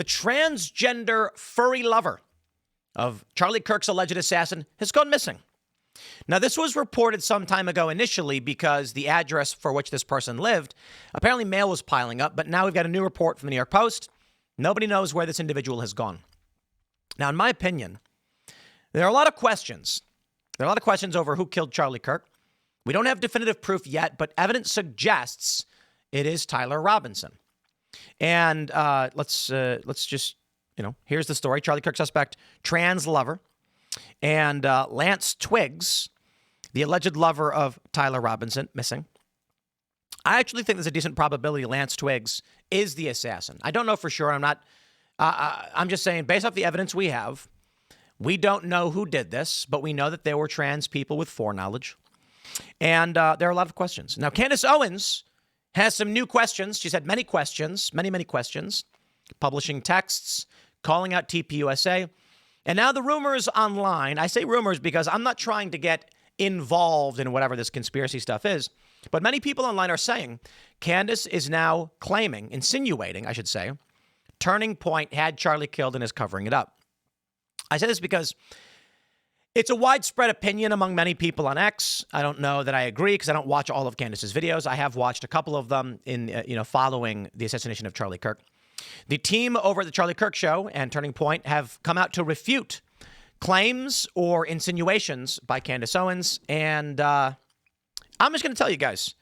The transgender furry lover of Charlie Kirk's alleged assassin has gone missing. Now, this was reported some time ago initially because the address for which this person lived, apparently mail was piling up, but now we've got a new report from the New York Post. Nobody knows where this individual has gone. Now, in my opinion, there are a lot of questions. There are a lot of questions over who killed Charlie Kirk. We don't have definitive proof yet, but evidence suggests it is Tyler Robinson. And let's just, here's the story. Charlie Kirk suspect, trans lover. And Lance Twiggs, the alleged lover of Tyler Robinson, missing. I actually think there's a decent probability Lance Twiggs is the assassin. I don't know for sure. I'm just saying, based off the evidence we have, we don't know who did this, but we know that there were trans people with foreknowledge. And there are a lot of questions. Now, Candace Owens has some new questions. She's had many questions, many questions, publishing texts, calling out TPUSA. And now the rumors online, I say rumors because I'm not trying to get involved in whatever this conspiracy stuff is, but many people online are saying Candace is now claiming, insinuating, I should say, Turning Point had Charlie killed and is covering it up. I say this because it's a widespread opinion among many people on X. I don't know that I agree because I don't watch all of Candace's videos. I have watched a couple of them in, following the assassination of Charlie Kirk. The team over at the Charlie Kirk Show and Turning Point have come out to refute claims or insinuations by Candace Owens. And I'm just going to tell you guys,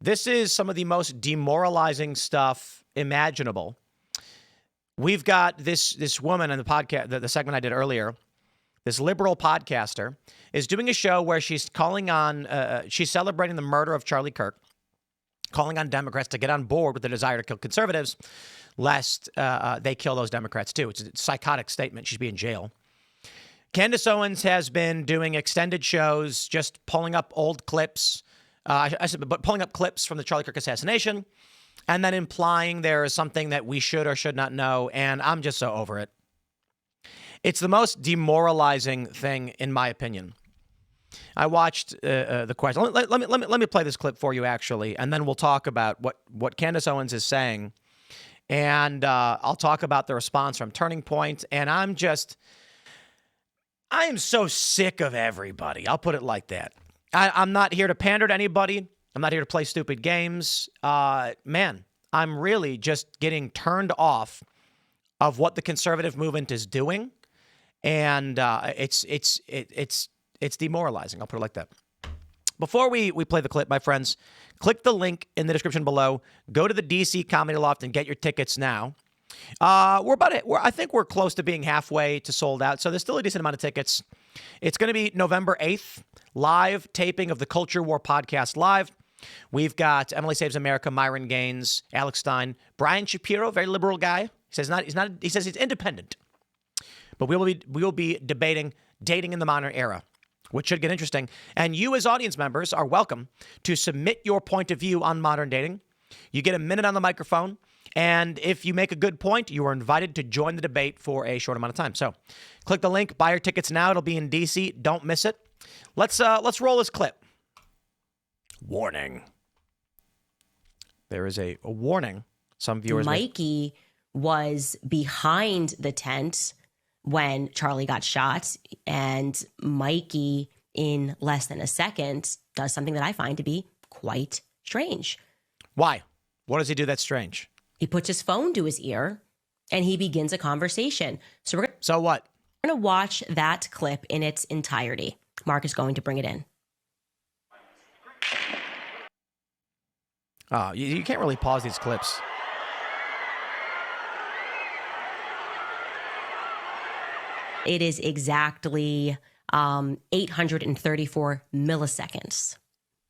this is some of the most demoralizing stuff imaginable. We've got this woman in the podcast, the segment I did earlier, this liberal podcaster, is doing a show where she's calling on, she's celebrating the murder of Charlie Kirk, calling on Democrats to get on board with the desire to kill conservatives, lest they kill those Democrats too. It's a psychotic statement. She should be in jail. Candace Owens has been doing extended shows, just pulling up old clips, but pulling up clips from the Charlie Kirk assassination, and then implying there is something that we should or should not know. And I'm just so over it. It's the most demoralizing thing, in my opinion. I watched the question. Let me play this clip for you, actually, and then we'll talk about what Candace Owens is saying. And I'll talk about the response from Turning Point. And I am so sick of everybody. I'll put it like that. I'm not here to pander to anybody. I'm not here to play stupid games. Man, I'm really just getting turned off of what the conservative movement is doing. And it's demoralizing. I'll put it like that. Before we play the clip, my friends, click the link in the description below. Go to the DC Comedy Loft and get your tickets now. I think we're close to being halfway to sold out, so there's still a decent amount of tickets. It's going to be November 8th, live taping of the Culture War podcast live. We've got Emily Saves America, Myron Gaines, Alex Stein, Brian Shapiro, very liberal guy. He says he's independent. But we will be debating dating in the modern era, which should get interesting. And you as audience members are welcome to submit your point of view on modern dating. You get a minute on the microphone. And if you make a good point, you are invited to join the debate for a short amount of time. So click the link, buy your tickets now. It'll be in DC. Don't miss it. Let's roll this clip. Warning. There is a warning. Some viewers. Mikey was behind the tent when Charlie got shot, and Mikey, in less than a second, does something that I find to be quite strange. Why? What does he do that's strange? He puts his phone to his ear, and he begins a conversation. So what? We're going to watch that clip in its entirety. Mark is going to bring it in. Oh, you can't really pause these clips. It is exactly 834 milliseconds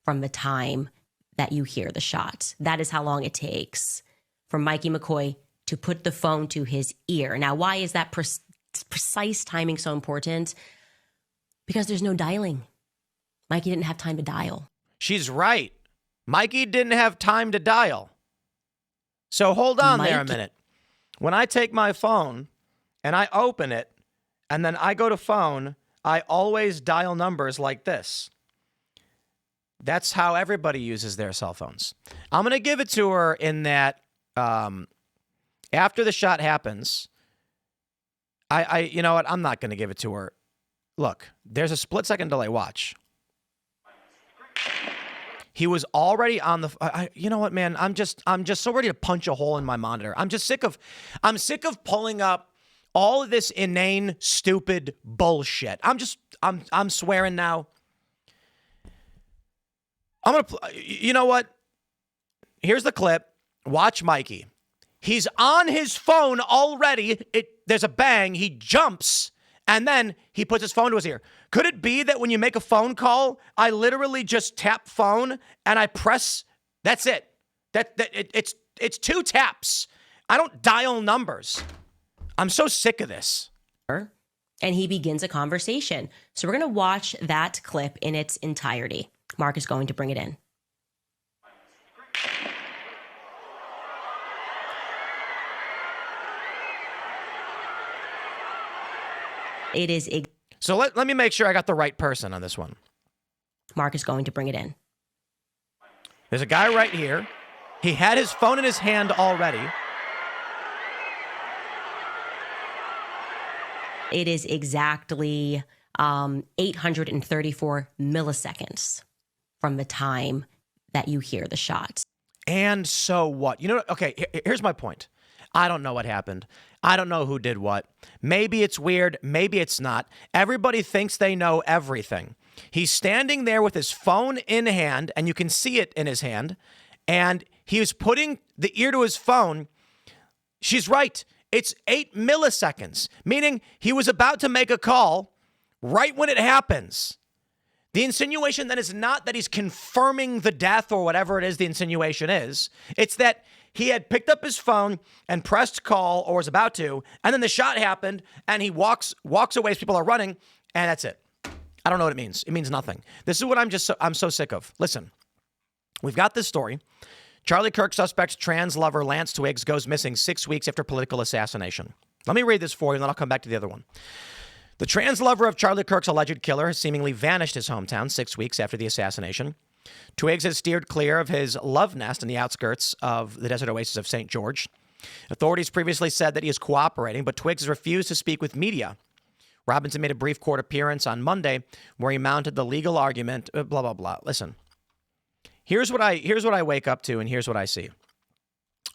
from the time that you hear the shot. That is how long it takes for Mikey McCoy to put the phone to his ear. Now, why is that precise timing so important? Because there's no dialing. Mikey didn't have time to dial. She's right. Mikey didn't have time to dial. So hold on there a minute. When I take my phone and I open it and then I go to phone, I always dial numbers like this. That's how everybody uses their cell phones. I'm going to give it to her in that After the shot happens, you know what? I'm not going to give it to her. Look, there's a split-second delay. Watch. He was already on the. You know what, man? I'm just so ready to punch a hole in my monitor. I'm sick of pulling up all of this inane, stupid bullshit. I'm swearing now. You know what? Here's the clip. Watch Mikey. He's on his phone already. There's a bang. He jumps, and then he puts his phone to his ear. Could it be that when you make a phone call, I literally just tap phone and I press? That's it. It's 2 taps. I don't dial numbers. I'm so sick of this. And he begins a conversation. So we're going to watch that clip in its entirety. Mark is going to bring it in. It is. So let me make sure I got the right person on this one. Mark is going to bring it in. There's a guy right here. He had his phone in his hand already. It is exactly 834 milliseconds from the time that you hear the shots. And so what? You know, okay, here's my point. I don't know what happened. I don't know who did what. Maybe it's weird. Maybe it's not. Everybody thinks they know everything. He's standing there with his phone in hand, and you can see it in his hand, and he was putting the ear to his phone. She's right. It's 8 milliseconds, meaning he was about to make a call right when it happens. The insinuation then is not that he's confirming the death or whatever it is the insinuation is. It's that he had picked up his phone and pressed call or was about to, and then the shot happened, and he walks away as people are running, and that's it. I don't know what it means. It means nothing. This is what I'm so sick of. Listen, we've got this story. Charlie Kirk suspect's trans lover Lance Twiggs goes missing 6 weeks after political assassination. Let me read this for you, and then I'll come back to the other one. The trans lover of Charlie Kirk's alleged killer has seemingly vanished his hometown 6 weeks after the assassination. Twiggs has steered clear of his love nest in the outskirts of the desert oasis of St. George. Authorities previously said that he is cooperating, but Twiggs has refused to speak with media. Robinson made a brief court appearance on Monday where he mounted the legal argument, blah, blah, blah. Listen, here's what I wake up to, and here's what I see.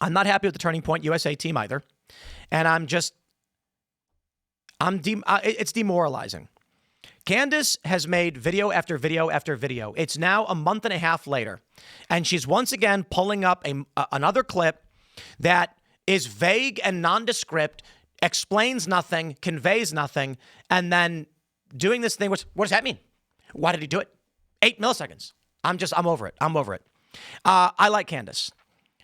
I'm not happy with the Turning Point USA team either, and it's demoralizing. Candace has made video after video after video. It's now a month and a half later, and she's once again pulling up another clip that is vague and nondescript, explains nothing, conveys nothing, and then doing this thing. What does that mean? Why did he do it? 8 milliseconds. I'm over it. I like Candace.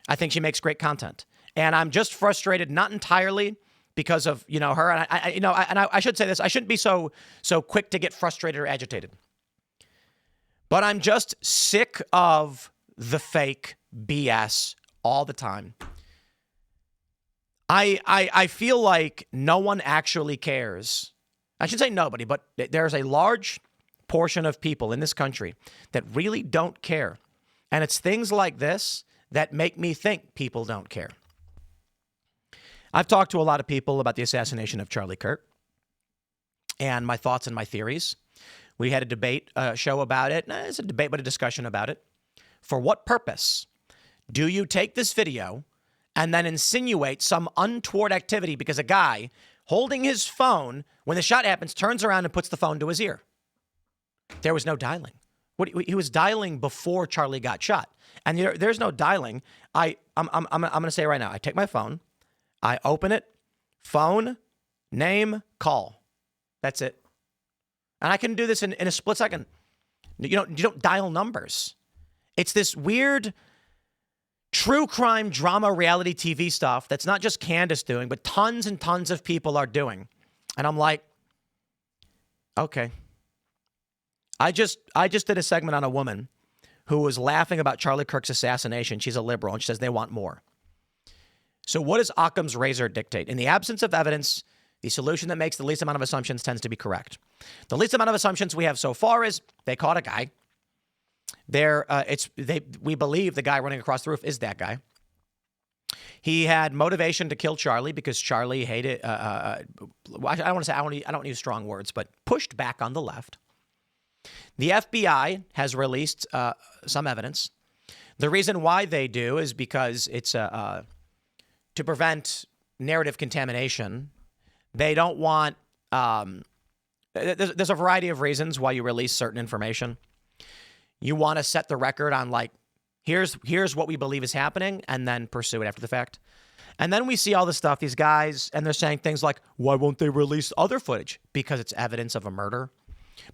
I think she makes great content, and I'm just frustrated, not entirely because of, her. And I should say this. I shouldn't be so quick to get frustrated or agitated. But I'm just sick of the fake BS all the time. I feel like no one actually cares. I should say nobody, but there's a large portion of people in this country that really don't care. And it's things like this that make me think people don't care. I've talked to a lot of people about the assassination of Charlie Kirk and my thoughts and my theories. We had a debate show about it. It's a debate, but a discussion about it. For what purpose do you take this video and then insinuate some untoward activity because a guy holding his phone, when the shot happens, turns around and puts the phone to his ear? There was no dialing. He was dialing before Charlie got shot. And there's no dialing. I'm going to say it right now. I take my phone. I open it, phone, name, call. That's it. And I can do this in a split second. You don't dial numbers. It's this weird true crime drama reality TV stuff that's not just Candace doing, but tons and tons of people are doing. And I'm like, okay. I just did a segment on a woman who was laughing about Charlie Kirk's assassination. She's a liberal, and she says they want more. So what does Occam's razor dictate? In the absence of evidence, the solution that makes the least amount of assumptions tends to be correct. The least amount of assumptions we have so far is they caught a guy. We believe the guy running across the roof is that guy. He had motivation to kill Charlie because Charlie hated, I don't use strong words, but pushed back on the left. The FBI has released some evidence. The reason why they do is because it's to prevent narrative contamination. They don't want, there's a variety of reasons why you release certain information. You want to set the record on like, here's what we believe is happening, and then pursue it after the fact. And then we see all this stuff, these guys, and they're saying things like, why won't they release other footage? Because it's evidence of a murder.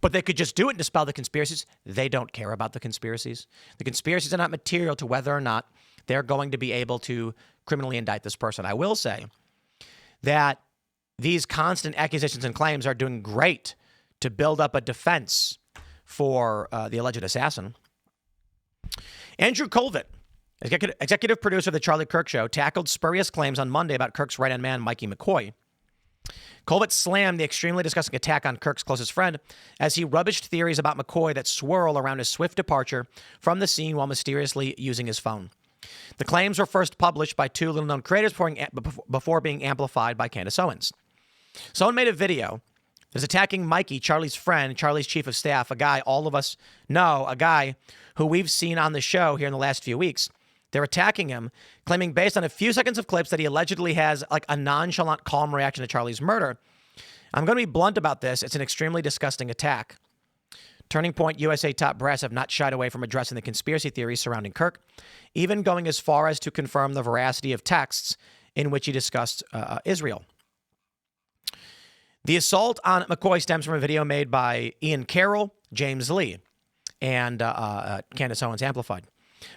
But they could just do it and dispel the conspiracies. They don't care about the conspiracies. The conspiracies are not material to whether or not they're going to be able to criminally indict this person. I will say that these constant accusations and claims are doing great to build up a defense for the alleged assassin. Andrew Colvett, executive producer of the Charlie Kirk Show, tackled spurious claims on Monday about Kirk's right-hand man, Mikey McCoy. Colvett slammed the extremely disgusting attack on Kirk's closest friend as he rubbished theories about McCoy that swirl around his swift departure from the scene while mysteriously using his phone. The claims were first published by two little-known creators before being amplified by Candace Owens. Someone made a video that's attacking Mikey, Charlie's friend, Charlie's chief of staff, a guy all of us know, a guy who we've seen on the show here in the last few weeks. They're attacking him, claiming based on a few seconds of clips that he allegedly has like a nonchalant, calm reaction to Charlie's murder. I'm going to be blunt about this. It's an extremely disgusting attack. Turning Point USA top brass have not shied away from addressing the conspiracy theories surrounding Kirk, even going as far as to confirm the veracity of texts in which he discussed Israel. The assault on McCoy stems from a video made by Ian Carroll, James Lee, and Candace Owens amplified.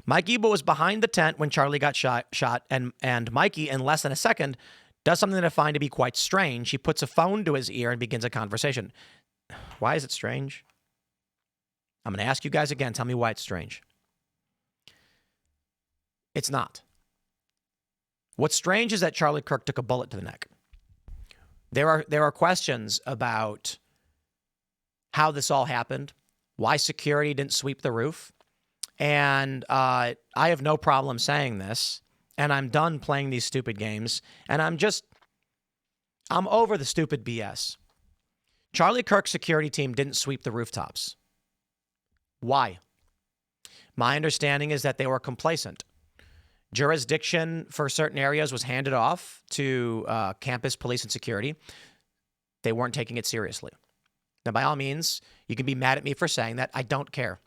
Mikey was behind the tent when Charlie got shot, and Mikey, in less than a second, does something that I find to be quite strange. He puts a phone to his ear and begins a conversation. Why is it strange? I'm going to ask you guys again. Tell me why it's strange. It's not. What's strange is that Charlie Kirk took a bullet to the neck. There are questions about how this all happened, why security didn't sweep the roof. And I have no problem saying this, and I'm done playing these stupid games, and I'm over the stupid BS. Charlie Kirk's security team didn't sweep the rooftops. Why? My understanding is that they were complacent. Jurisdiction for certain areas was handed off to campus police and security. They weren't taking it seriously. Now, by all means, you can be mad at me for saying that. I don't care.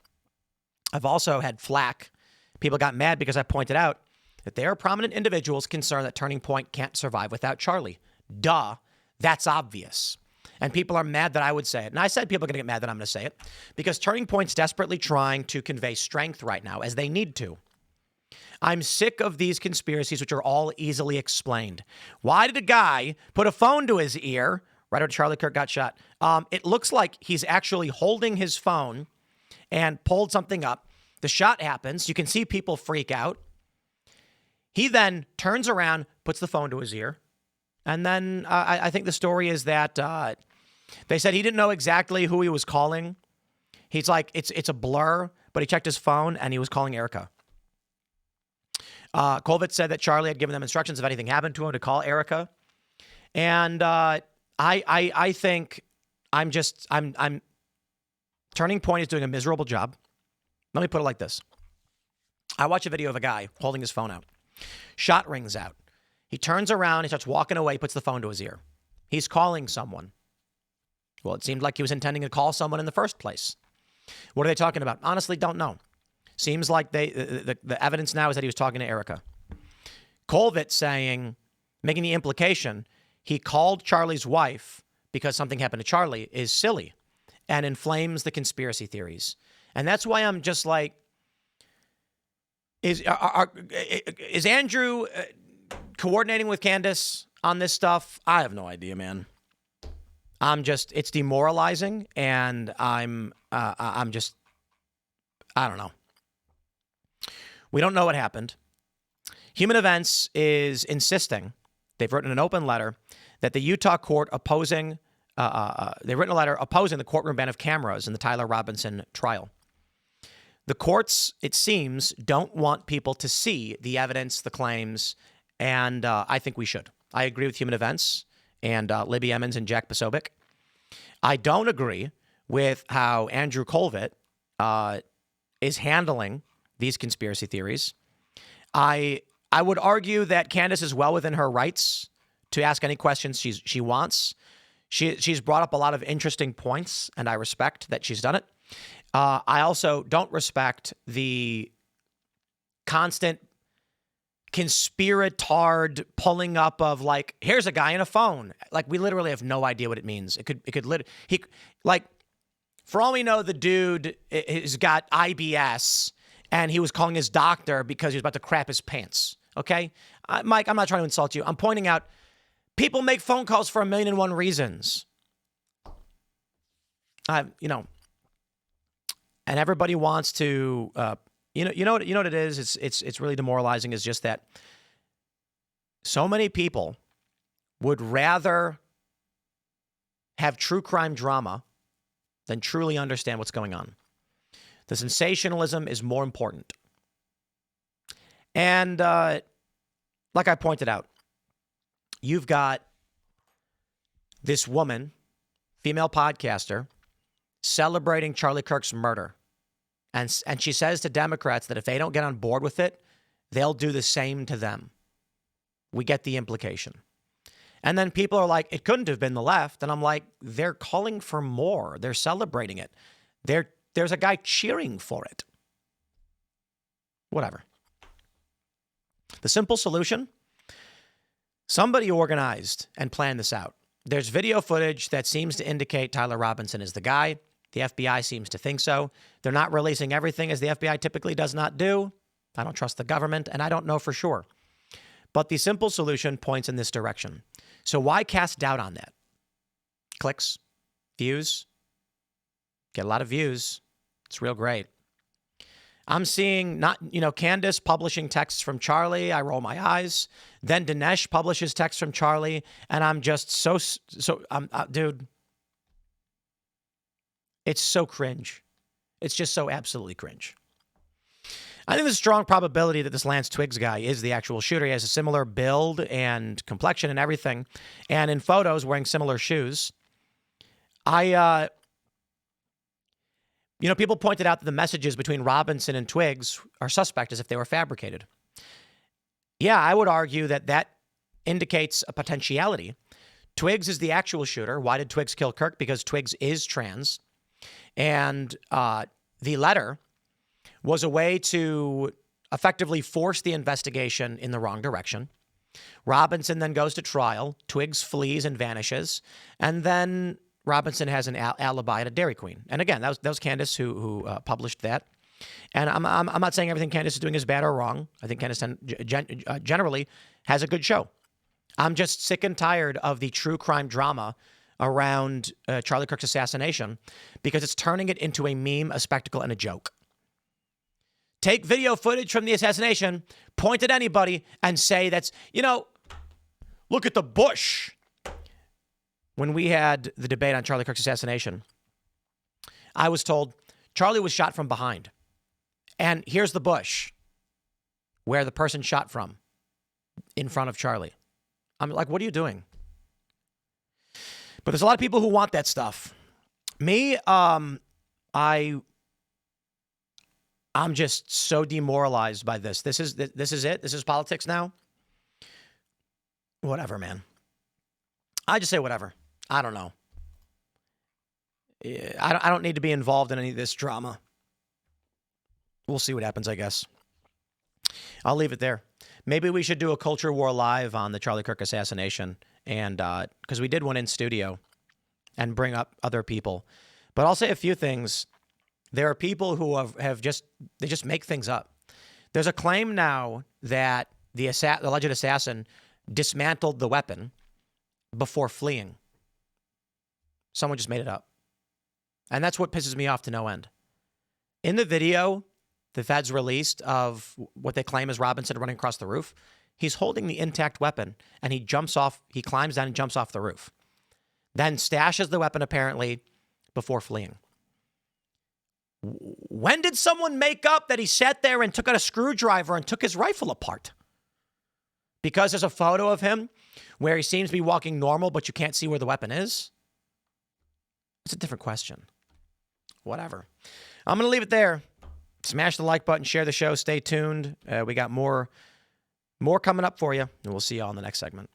I've also had flack. People got mad because I pointed out that there are prominent individuals concerned that Turning Point can't survive without Charlie. Duh. That's obvious. And people are mad that I would say it. And I said people are going to get mad that I'm going to say it because Turning Point's desperately trying to convey strength right now, as they need to. I'm sick of these conspiracies, which are all easily explained. Why did a guy put a phone to his ear right after Charlie Kirk got shot? It looks like he's actually holding his phone and pulled something up. The shot happens. You can see people freak out. He then turns around, puts the phone to his ear. And then I think the story is that they said he didn't know exactly who he was calling. He's like, it's a blur, but he checked his phone and he was calling Erica. Colvett said that Charlie had given them instructions if anything happened to him to call Erica. And I think I'm Turning Point is doing a miserable job. Let me put it like this. I watch a video of a guy holding his phone out. Shot rings out. He turns around, he starts walking away, puts the phone to his ear. He's calling someone. Well, it seemed like he was intending to call someone in the first place. What are they talking about? Honestly, don't know. Seems like the evidence now is that he was talking to Erica. Colvett saying, making the implication, he called Charlie's wife because something happened to Charlie is silly and inflames the conspiracy theories. And that's why I'm just like, is Andrew coordinating with Candace on this stuff? I have no idea, man. It's demoralizing, and I don't know. We don't know what happened. Human Events is insisting, they've written an open letter, that the Utah court opposing the courtroom ban of cameras in the Tyler Robinson trial. The courts, it seems, don't want people to see the evidence, the claims, And I think we should. I agree with Human Events and Libby Emmons and Jack Posobiec. I don't agree with how Andrew Colvett is handling these conspiracy theories. I would argue that Candace is well within her rights to ask any questions she wants. She's brought up a lot of interesting points, and I respect that she's done it. I also don't respect the constant conspiratard pulling up of like, here's a guy in a phone. Like, we literally have no idea what it means. For all we know, the dude has got IBS and he was calling his doctor because he was about to crap his pants. Okay? Mike, I'm not trying to insult you. I'm pointing out people make phone calls for 1,000,001 reasons. And everybody wants to, you know what it is? It's really demoralizing. Is just that so many people would rather have true crime drama than truly understand what's going on. The sensationalism is more important. And like I pointed out, you've got this woman, female podcaster, celebrating Charlie Kirk's murder. And she says to Democrats that if they don't get on board with it, they'll do the same to them. We get the implication. And then people are like, it couldn't have been the left. And I'm like, they're calling for more. They're celebrating it. There's a guy cheering for it. Whatever. The simple solution, somebody organized and planned this out. There's video footage that seems to indicate Tyler Robinson is the guy. The FBI seems to think so. They're not releasing everything, as the FBI typically does not do. I don't trust the government, and I don't know for sure. But the simple solution points in this direction. So why cast doubt on that? Clicks, views, get a lot of views. It's real great. I'm seeing Candace publishing texts from Charlie. I roll my eyes. Then Dinesh publishes texts from Charlie, and I'm just dude. It's so cringe. It's just so absolutely cringe. I think there's a strong probability that this Lance Twiggs guy is the actual shooter. He has a similar build and complexion and everything, and in photos wearing similar shoes. People pointed out that the messages between Robinson and Twiggs are suspect, as if they were fabricated. Yeah, I would argue that indicates a potentiality. Twiggs is the actual shooter. Why did Twiggs kill Kirk? Because Twiggs is trans. And the letter was a way to effectively force the investigation in the wrong direction. Robinson then goes to trial. Twiggs flees and vanishes. And then Robinson has an alibi at a Dairy Queen. And again, that was Candace who published that. And I'm not saying everything Candace is doing is bad or wrong. I think Candace generally has a good show. I'm just sick and tired of the true crime drama around Charlie Kirk's assassination because it's turning it into a meme, a spectacle, and a joke. Take video footage from the assassination, point at anybody, and say that's, look at the bush. When we had the debate on Charlie Kirk's assassination, I was told Charlie was shot from behind. And here's the bush where the person shot from in front of Charlie. I'm like, what are you doing? But there's a lot of people who want that stuff. Me, I'm just so demoralized by this. This is it. This is politics now. Whatever, man. I just say whatever. I don't know. I don't need to be involved in any of this drama. We'll see what happens, I guess. I'll leave it there. Maybe we should do a Culture War Live on the Charlie Kirk assassination, and because we did one in studio, and bring up other people. But I'll say a few things. There are people who have just make things up. There's a claim now that the alleged assassin dismantled the weapon before fleeing. Someone just made it up. And that's what pisses me off to no end. In the video the feds released of what they claim is Robinson running across the roof, he's holding the intact weapon, and he climbs down and jumps off the roof. Then stashes the weapon, apparently, before fleeing. When did someone make up that he sat there and took out a screwdriver and took his rifle apart? because there's a photo of him where he seems to be walking normal, but you can't see where the weapon is? It's a different question. Whatever. I'm going to leave it there. Smash the like button, share the show, stay tuned. We got more coming up for you, and we'll see you all in the next segment.